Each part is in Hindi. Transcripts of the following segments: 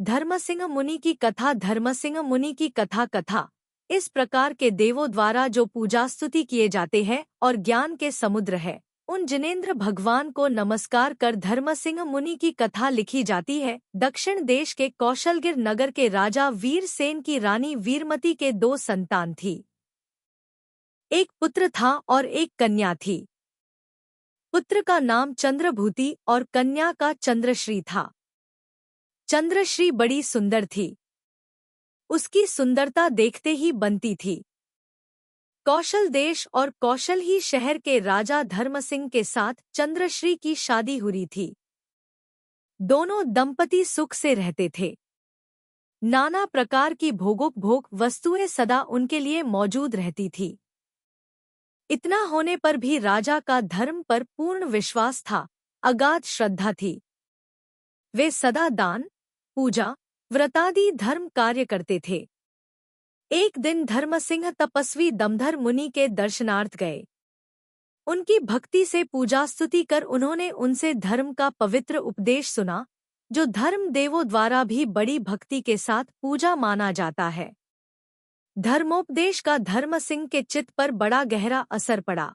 धर्मसिंह मुनि की कथा। धर्मसिंह मुनि की कथा। कथा इस प्रकार के देवों द्वारा जो पूजा स्तुति किए जाते हैं और ज्ञान के समुद्र है, उन जिनेंद्र भगवान को नमस्कार कर धर्मसिंह मुनि की कथा लिखी जाती है। दक्षिण देश के कौशलगिर नगर के राजा वीरसेन की रानी वीरमती के 2 संतान थी। एक पुत्र था और एक कन्या थी। पुत्र का नाम चंद्रभूति और कन्या का चंद्रश्री था। चंद्रश्री बड़ी सुंदर थी। उसकी सुंदरता देखते ही बनती थी। कौशल देश और कौशल ही शहर के राजा धर्मसिंह के साथ चंद्रश्री की शादी हुई थी। दोनों दंपति सुख से रहते थे। नाना प्रकार की भोगोपभोग वस्तुएं सदा उनके लिए मौजूद रहती थी। इतना होने पर भी राजा का धर्म पर पूर्ण विश्वास था, अगाध श्रद्धा थी। वे सदा दान, पूजा, व्रतादि धर्म कार्य करते थे। एक दिन धर्मसिंह तपस्वी दमधर मुनि के दर्शनार्थ गए। उनकी भक्ति से पूजा स्तुति कर उन्होंने उनसे धर्म का पवित्र उपदेश सुना, जो धर्म देवों द्वारा भी बड़ी भक्ति के साथ पूजा माना जाता है। धर्मोपदेश का धर्मसिंह के चित्त पर बड़ा गहरा असर पड़ा।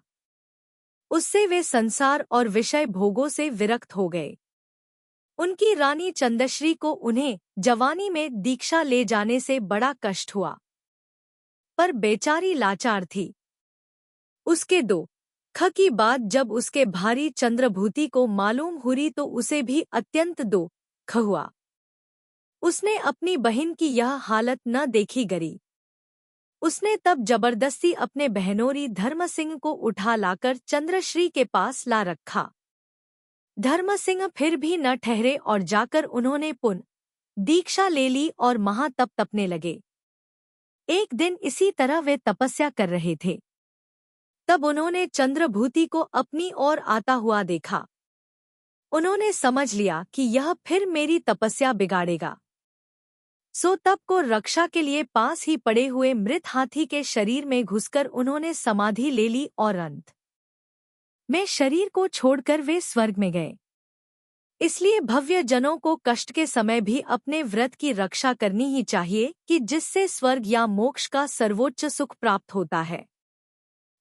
उससे वे संसार और विषय भोगों से विरक्त हो गए। उनकी रानी चंद्रश्री को उन्हें जवानी में दीक्षा ले जाने से बड़ा कष्ट हुआ, पर बेचारी लाचार थी। उसके 2 ख की बात जब उसके भारी चंद्रभूति को मालूम हुई तो उसे भी अत्यंत 2 ख हुआ। उसने अपनी बहन की यह हालत न देखी गरी। उसने तब जबरदस्ती अपने बहनोरी धर्मसिंह को उठा लाकर चंद्रश्री के पास ला रखा। धर्मसिंह फिर भी न ठहरे और जाकर उन्होंने पुनः दीक्षा ले ली और महातप तपने लगे। एक दिन इसी तरह वे तपस्या कर रहे थे। तब उन्होंने चंद्रभूति को अपनी ओर आता हुआ देखा। उन्होंने समझ लिया कि यह फिर मेरी तपस्या बिगाड़ेगा। सो तप को रक्षा के लिए पास ही पड़े हुए मृत हाथी के शरीर में घुसकर उन्होंने समाधि ले ली और अंत में शरीर को छोड़कर वे स्वर्ग में गए। इसलिए भव्य जनों को कष्ट के समय भी अपने व्रत की रक्षा करनी ही चाहिए कि जिससे स्वर्ग या मोक्ष का सर्वोच्च सुख प्राप्त होता है।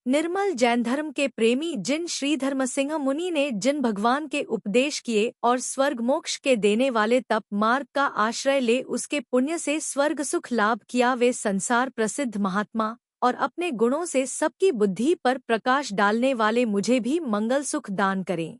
निर्मल जैन धर्म के प्रेमी जिन श्री धर्मसिंह मुनि ने जिन भगवान के उपदेश किए और स्वर्ग मोक्ष के देने वाले तप मार्ग का आश्रय ले उसके पुण्य से स्वर्ग सुख लाभ किया, वे संसार प्रसिद्ध महात्मा और अपने गुणों से सबकी बुद्धि पर प्रकाश डालने वाले मुझे भी मंगल सुख दान करें।